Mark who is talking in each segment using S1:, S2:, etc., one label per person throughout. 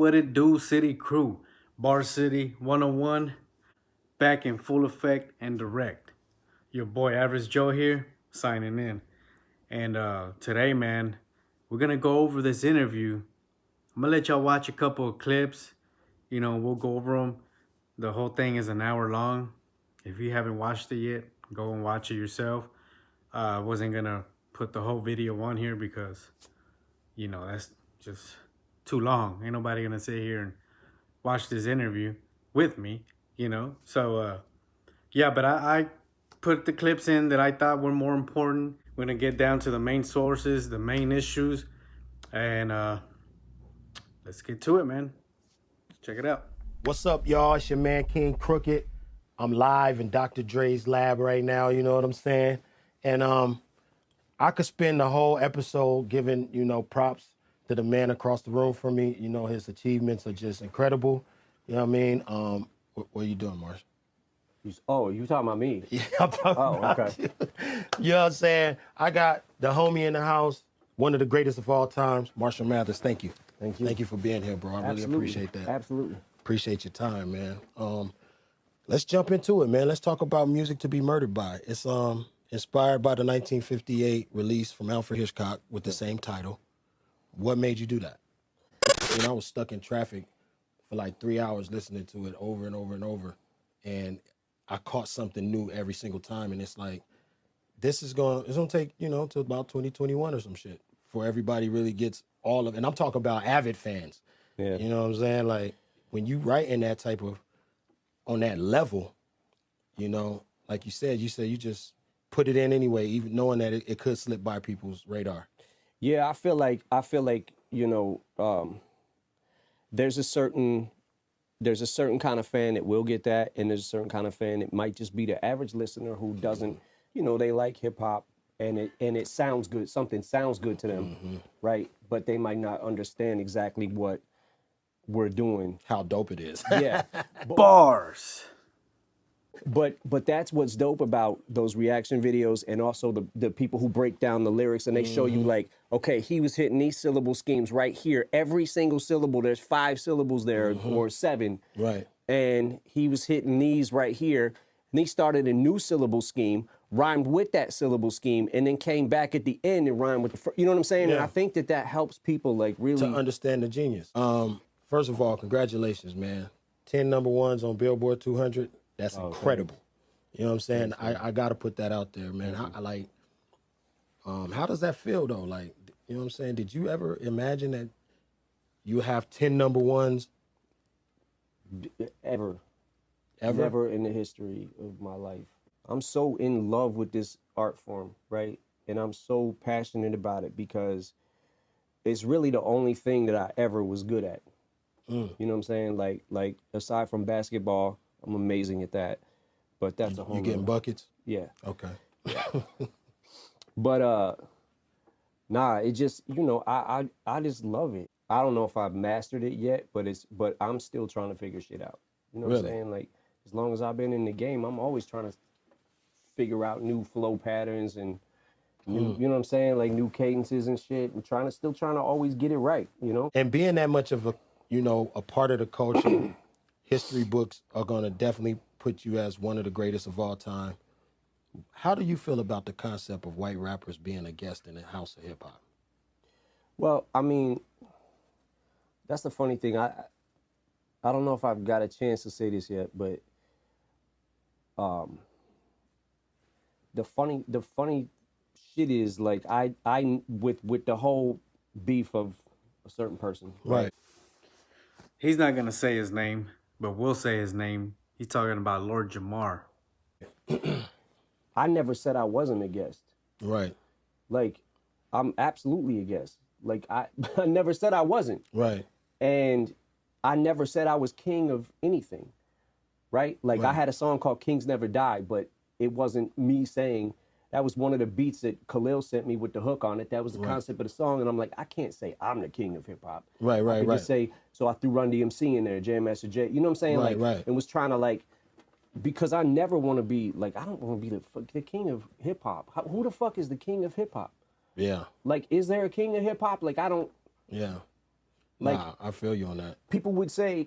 S1: what it do, City Crew? Bar City 101, back in full effect and direct. Your boy Average Joe here, signing in. And today, man, we're gonna go over this interview. I'm gonna let y'all watch a couple of clips. You know, we'll go over them. The whole thing is an hour long. If you haven't watched it yet, go and watch it yourself. I wasn't gonna put the whole video on here because, you know, that's just too long. Ain't nobody gonna sit here and watch this interview with me, you know? So, yeah, but I put the clips in that I thought were more important. We're gonna get down to the main sources, the main issues, and let's get to it, man. Check it out.
S2: What's up, y'all? It's your man, King Crooked. I'm live in Dr. Dre's lab right now, you know what I'm saying? And I could spend the whole episode giving, props to the man across the room from me. You know, his achievements are just incredible. You know what I mean? What are you doing, Marsh?
S3: Oh, you talking about me?
S2: Yeah, I'm talking about
S3: okay.
S2: you. You know what I'm saying? I got the homie in the house, one of the greatest of all times, Marshall Mathers. Thank you.
S3: Thank you.
S2: Thank you for being here, bro. I really appreciate that.
S3: Absolutely.
S2: Appreciate your time, man. Let's jump into it, man. Let's talk about Music to Be Murdered By. It's inspired by the 1958 release from Alfred Hitchcock with the same title. What made you do that? I was stuck in traffic for like 3 hours listening to it over and over and over, and I caught something new every single time, and it's like, it's gonna take, till about 2021 or some shit for everybody really gets all of, and I'm talking about avid fans.
S3: Yeah.
S2: You know what I'm saying? Like, when you write in that type of, on that level, like you said you just put it in anyway, even knowing that it could slip by people's radar.
S3: Yeah, I feel like there's a certain kind of fan that will get that, and there's a certain kind of fan that might just be the average listener who doesn't, they like hip hop and it sounds good, something sounds good to them, right? But they might not understand exactly what we're doing,
S2: how dope it is.
S3: Yeah.
S1: Bars.
S3: But that's what's dope about those reaction videos, and also the people who break down the lyrics and they show you like, okay, he was hitting these syllable schemes right here. Every single syllable, there's 5 syllables there or 7.
S2: Right.
S3: And he was hitting these right here. And he started a new syllable scheme, rhymed with that syllable scheme, and then came back at the end and rhymed with the first. You know what I'm saying?
S2: Yeah.
S3: And I think that helps people like really
S2: to understand the genius. First of all, congratulations, man. 10 number ones on Billboard 200. That's incredible. You know what I'm saying? I got to put that out there, man. How does that feel, though? Like, you know what I'm saying? Did you ever imagine that you have 10 number ones?
S3: Ever?
S2: Never
S3: in the history of my life. I'm so in love with this art form, right? And I'm so passionate about it because it's really the only thing that I ever was good at. You know what I'm saying? Like aside from basketball, I'm amazing at that. But that's a whole.
S2: You getting buckets?
S3: Yeah.
S2: Okay.
S3: Yeah. But nah, it just, I just love it. I don't know if I've mastered it yet, but I'm still trying to figure shit out. You know what I'm saying? Like, as long as I've been in the game, I'm always trying to figure out new flow patterns and new, you know what I'm saying? Like new cadences and shit. I'm still trying to always get it right,
S2: And being that much of a, a part of the culture, history books are going to definitely put you as one of the greatest of all time. How do you feel about the concept of white rappers being a guest in the house of hip hop?
S3: Well, I mean, that's the funny thing. I don't know if I've got a chance to say this yet, but the funny shit is, like, I with the whole beef of a certain person.
S2: Right.
S1: He's not gonna say his name, but we'll say his name. He's talking about Lord Jamar.
S3: I never said I wasn't a guest.
S2: Right.
S3: Like, I'm absolutely a guest. Like, I never said I wasn't.
S2: Right.
S3: And I never said I was king of anything. Right? Like, I had a song called Kings Never Die, but it wasn't me saying. That was one of the beats that Khalil sent me with the hook on it. That was the concept of the song. And I'm like, I can't say I'm the king of hip hop.
S2: Right.
S3: I could just say, so I threw Run DMC in there, Jam Master Jay. You know what I'm saying?
S2: Right.
S3: And was trying to, like, because I never want to be, like, I don't want to be the king of hip hop. Who the fuck is the king of hip hop?
S2: Yeah.
S3: Like, is there a king of hip hop? Like, I don't.
S2: Yeah.
S3: Like,
S2: nah, I feel you on that.
S3: people would say,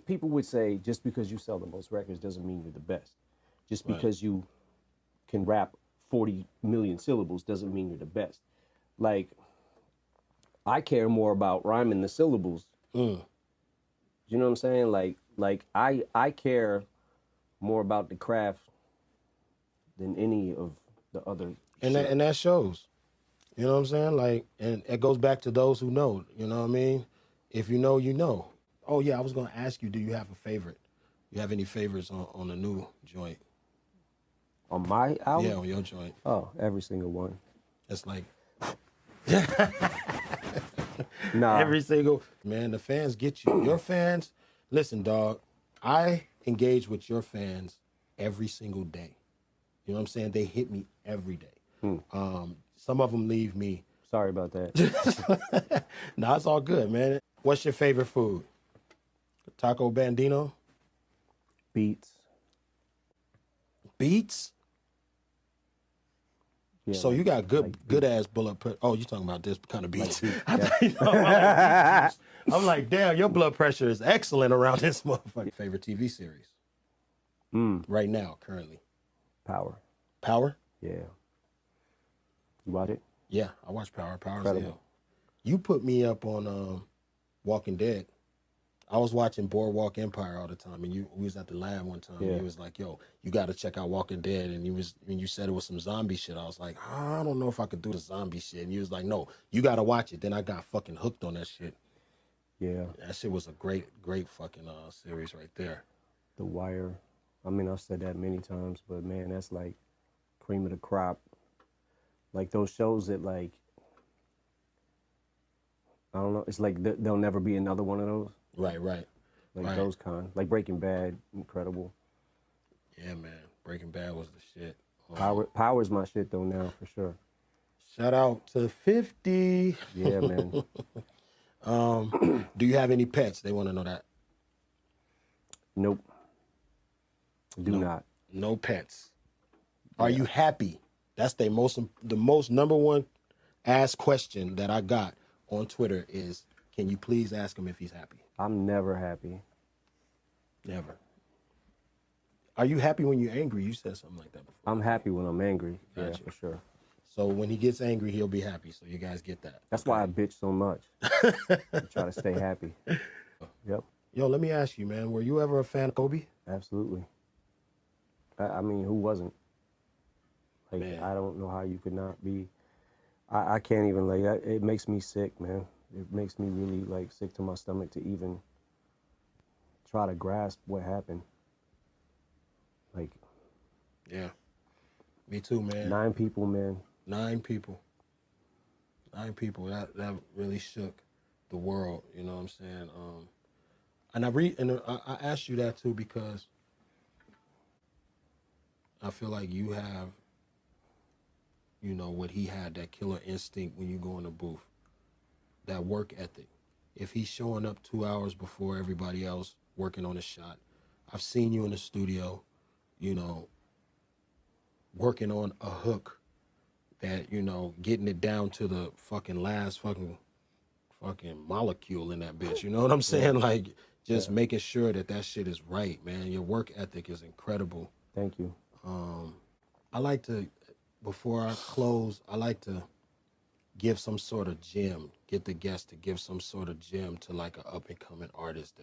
S3: just because you sell the most records doesn't mean you're the best. Just
S2: Right.
S3: because you can rap 40 million syllables doesn't mean you're the best. Like, I care more about rhyming the syllables.
S2: Mm.
S3: You know what I'm saying? Like I care more about the craft than any of the other
S2: And
S3: shit.
S2: that shows. You know what I'm saying? Like, and it goes back to those who know. You know what I mean? If you know, you know. Oh yeah, I was gonna ask you, do you have a favorite? You have any favorites on the new joint?
S3: On my album?
S2: Yeah, on your joint.
S3: Oh, every single one.
S2: It's like
S3: Nah.
S2: every single man. The fans get you. Your fans. Listen, dog. I engage with your fans every single day. You know what I'm saying? They hit me every day. Some of them leave me.
S3: Sorry about that.
S2: No, it's all good, man. What's your favorite food? Taco Bandino?
S3: Beats.
S2: Beets?
S3: Yeah,
S2: So
S3: like-
S2: you got good
S3: like
S2: good ass bullet pressure. Oh, you talking about this kind of beats?
S3: beats,
S2: I
S3: yeah.
S2: thought you talking about beats. I'm like, damn, your blood pressure is excellent around this motherfucker. Favorite TV series right now, currently?
S3: Power.
S2: Power?
S3: Yeah. You watch it?
S2: Yeah, I watch Power. Power's
S3: Incredible.
S2: hell. You put me up on Walking Dead. I was watching Boardwalk Empire all the time, and we was at the lab one time.
S3: Yeah.
S2: And you was like, "Yo, you got to check out Walking Dead." And when you said it was some zombie shit, I was like, "I don't know if I could do the zombie shit." And you was like, "No, you got to watch it." Then I got fucking hooked on that shit.
S3: Yeah.
S2: That shit was a great fucking series right there.
S3: The Wire. I mean, I've said that many times, but man, that's like cream of the crop. Like those shows that like, I don't know, it's like there'll never be another one of those.
S2: Right.
S3: Like
S2: Right.
S3: those kind. Like Breaking Bad, incredible.
S2: Yeah, man. Breaking Bad was the shit.
S3: Power's my shit though now, for sure.
S2: Shout out to 50.
S3: Yeah, man.
S2: Do you have any pets? They want to know that.
S3: Nope. Do not.
S2: No pets. Are you happy? That's the most number one asked question that I got on Twitter is, can you please ask him if he's happy?
S3: I'm never happy.
S2: Never. Are you happy when you're angry? You said something like that before.
S3: I'm happy when I'm angry. Yeah,
S2: Gotcha.
S3: for sure.
S2: So when he gets angry, he'll be happy. So you guys get that.
S3: That's why I bitch so much. I try to stay happy. Yep,
S2: Yo, let me ask you, man. Were you ever a fan of Kobe?
S3: absolutely. I mean, who wasn't? Like,
S2: Man.
S3: I don't know how you could not be. I can't even, like, it makes me sick, man. It makes me really, like, sick to my stomach to even try to grasp what happened. Like,
S2: Yeah. Me too, man.
S3: 9 people, man.
S2: 9 people. 9 people. That really shook the world. You know what I'm saying? And I asked you that too because I feel like you have, you know, what he had, that killer instinct when you go in the booth, that work ethic. If he's showing up 2 hours before everybody else working on a shot, I've seen you in the studio, you know, working on a hook that, you know, getting it down to the fucking last fucking molecule in that bitch. You know what I'm saying? Like, just making sure that shit is right, man. Your work ethic is incredible.
S3: Thank you.
S2: I like to, before I close, I like to give some sort of gem, get the guest to give some sort of gem to like an up and coming artist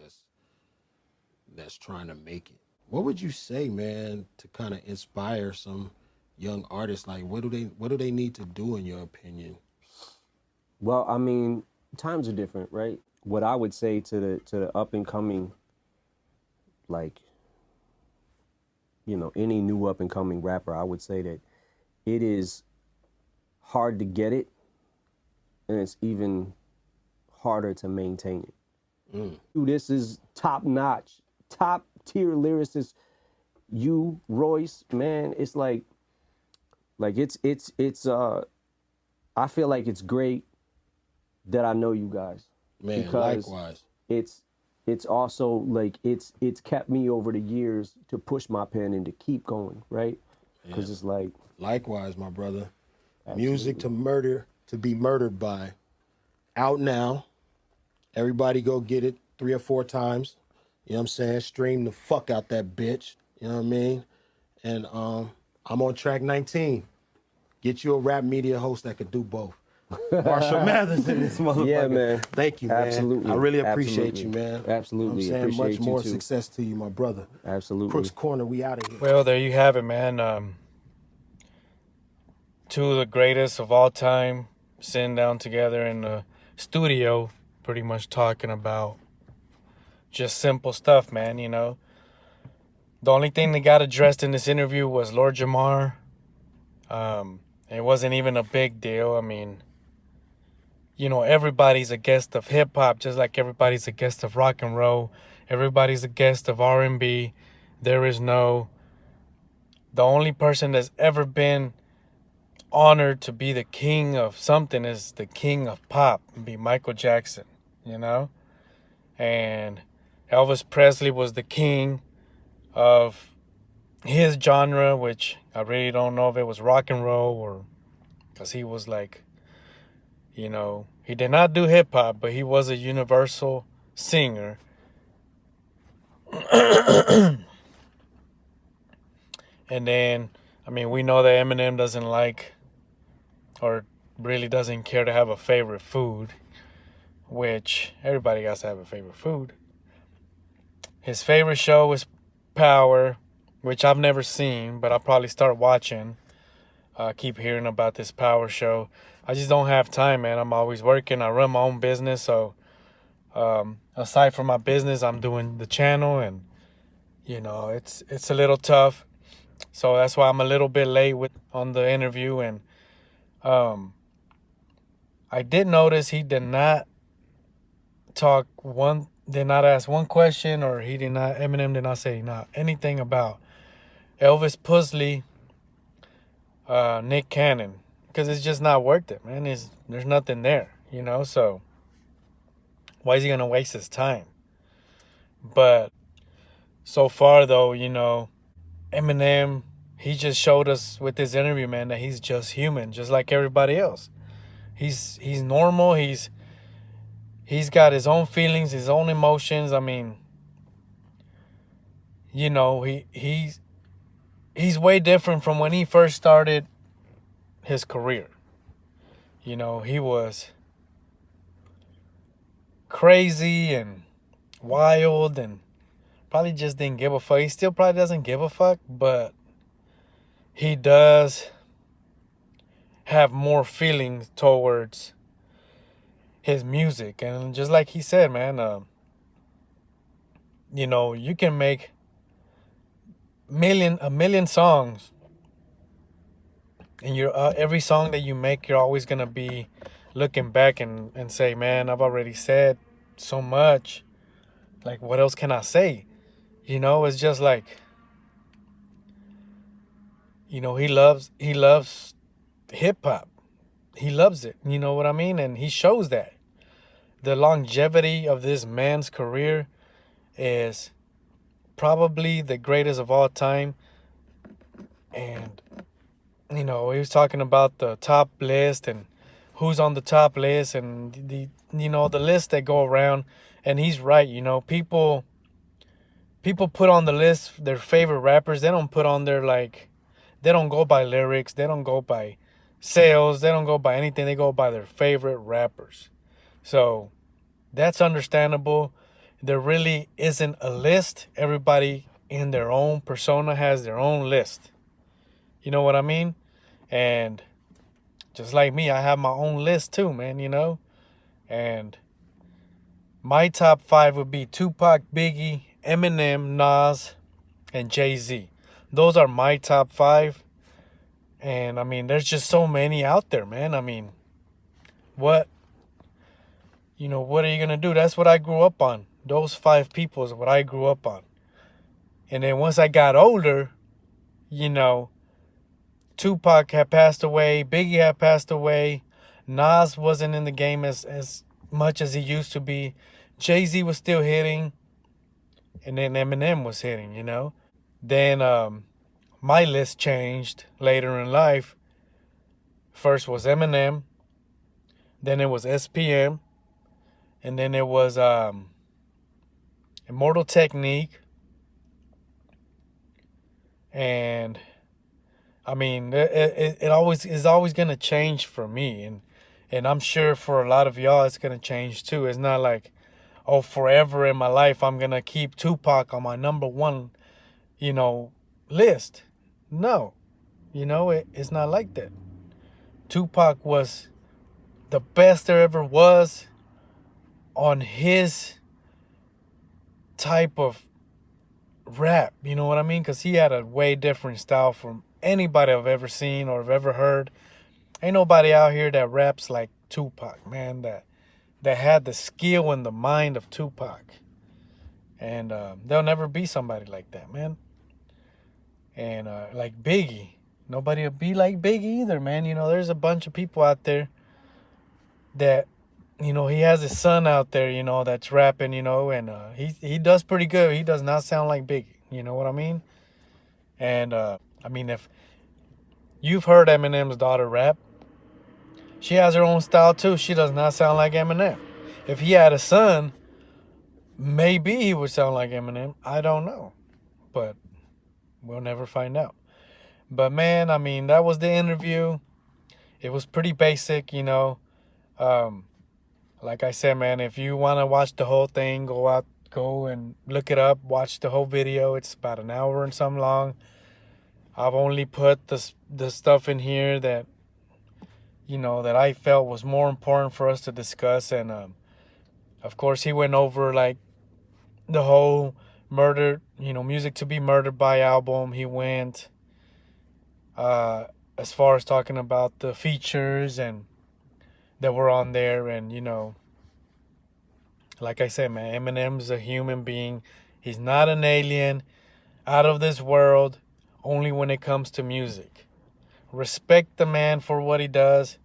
S2: that's trying to make it. What would you say, man, to kind of inspire some young artists? Like, what do they need to do in your opinion?
S3: Well, I mean, times are different, right? What I would say to the up and coming, like, you know, any new up and coming rapper, I would say that it is hard to get it, and it's even harder to maintain it. This is top notch, top tier lyricist. You, Royce, man, it's like it's I feel like it's great that I know you guys.
S2: Man,
S3: because
S2: likewise.
S3: It's also like it's kept me over the years to push my pen and to keep going, right? Because it's like,
S2: Likewise, my brother.
S3: Absolutely.
S2: Music to be murdered by. Out now. Everybody go get it 3 or 4 times. You know what I'm saying? Stream the fuck out that bitch. You know what I mean? And I'm on track 19. Get you a rap media host that could do both. Marshall Mathers in this motherfucker.
S3: Yeah, man.
S2: Thank you, man.
S3: Absolutely.
S2: I really appreciate
S3: Absolutely.
S2: you, man.
S3: Absolutely.
S2: You know what I'm saying?
S3: Appreciate
S2: Much
S3: you
S2: more
S3: too.
S2: success to you, my brother.
S3: Absolutely.
S2: Crooks Corner, we out of here.
S1: Well, there you have it, man. Two of the greatest of all time sitting down together in the studio, pretty much talking about just simple stuff, man. You know, the only thing that got addressed in this interview was Lord Jamar. It wasn't even a big deal. I mean, you know, everybody's a guest of hip hop, just like everybody's a guest of rock and roll. Everybody's a guest of R&B. There is no, the only person that's ever been honored to be the king of something is the king of pop, be Michael Jackson, you know? And Elvis Presley was the king of his genre, which I really don't know if it was rock and roll or because he was like, you know, he did not do hip hop, but he was a universal singer. And then, I mean, we know that Eminem doesn't like or really doesn't care to have a favorite food, which everybody got to have a favorite food. His favorite show is Power, which I've never seen, but I'll probably start watching. Keep hearing about this Power show. I just don't have time, man. I'm always working. I run my own business, so aside from my business, I'm doing the channel, and you know, it's a little tough. So that's why I'm a little bit late on the interview. And I did notice he did not ask one question, or Eminem did not say anything about Elvis Presley, Nick Cannon, because it's just not worth it, man. There's nothing there, you know. So why is he gonna waste his time? But so far, though, you know, Eminem, he just showed us with this interview, man, that he's just human, just like everybody else. He's normal. He's got his own feelings, his own emotions. I mean, you know, he's way different from when he first started his career. You know, he was crazy and wild and probably just didn't give a fuck. He still probably doesn't give a fuck, but he does have more feelings towards his music. And just like he said, man, you know, you can make a million songs, and every song that you make, you're always gonna be looking back and say, man, I've already said so much. Like, what else can I say? You know, it's just like, you know, he loves hip hop. He loves it. You know what I mean? And he shows that. The longevity of this man's career is probably the greatest of all time. And, you know, he was talking about the top list and who's on the top list and the lists that go around. And he's right. You know, people put on the list their favorite rappers. They don't put on they don't go by lyrics. They don't go by sales. They don't go by anything. They go by their favorite rappers. So that's understandable. There really isn't a list. Everybody in their own persona has their own list. You know what I mean? And just like me, I have my own list too, man, you know? And my top 5 would be Tupac, Biggie, Eminem, Nas, and Jay-Z. Those are my top 5. And I mean, there's just so many out there, man. I mean, what are you going to do? That's what I grew up on. Those 5 people is what I grew up on. And then once I got older, you know, Tupac had passed away, Biggie had passed away, Nas wasn't in the game as much as he used to be, Jay-Z was still hitting, and then Eminem was hitting, you know. Then my list changed later in life. First was Eminem, then it was SPM, and then it was Immortal Technique, and I mean, it always is always gonna change for me, and I'm sure for a lot of y'all it's gonna change too. It's not like, oh, forever in my life I'm gonna keep Tupac on my number one, list. No, it's not like that. Tupac was the best there ever was on his type of rap, you know what I mean? Because he had a way different style from anybody I've ever seen or have ever heard. Ain't nobody out here that raps like Tupac, man, that had the skill and the mind of Tupac. And there'll never be somebody like that, man. And like Biggie, nobody will be like Biggie either, man. There's a bunch of people out there that, he has his son out there, that's rapping, and he does pretty good. He does not sound like Biggie, you know what I mean? And I mean, if you've heard Eminem's daughter rap, she has her own style too. She does not sound like Eminem. If he had a son, maybe he would sound like Eminem. I don't know, but we'll never find out. But man, I mean, that was the interview. It was pretty basic, like I said, man, if you want to watch the whole thing, go and look it up, watch the whole video. It's about an hour and some long. I've only put the stuff in here that, that I felt was more important for us to discuss. And of course, he went over like the whole murder, Music to Be Murdered By album. He went as far as talking about the features and that were on there. And, like I said, man, Eminem's a human being. He's not an alien, out of this world, only when it comes to music. Respect the man for what he does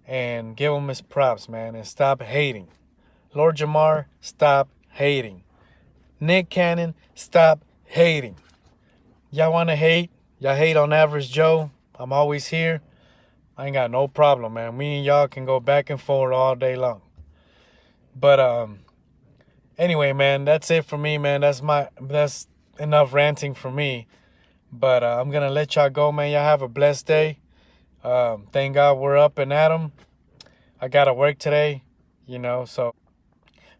S1: and give him his props, man, and stop hating. Lord Jamar, stop hating. Nick Cannon, stop hating. Y'all want to hate? Y'all hate on Average Joe? I'm always here. I ain't got no problem, man. Me and y'all can go back and forth all day long. But anyway, man, that's it for me, man. That's enough ranting for me. But I'm gonna let y'all go, man. Y'all have a blessed day. Thank God we're up and at 'em. I gotta work today, so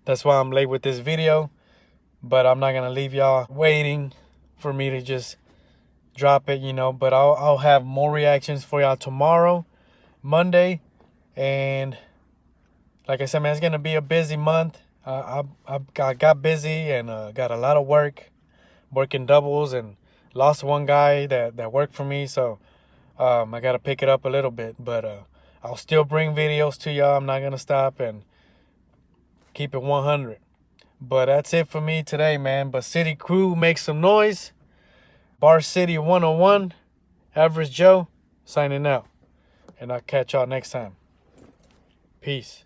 S1: that's why I'm late with this video. But I'm not gonna leave y'all waiting for me to just drop it, But I'll have more reactions for y'all tomorrow, Monday, and like I said, man, it's gonna be a busy month. I got busy and got a lot of working doubles, and lost one guy that worked for me, so I gotta pick it up a little bit. But I'll still bring videos to y'all. I'm not gonna stop and keep it 100. But that's it for me today, man. But City Crew, make some noise. Bar City 101, Average Joe, signing out. And I'll catch y'all next time. Peace.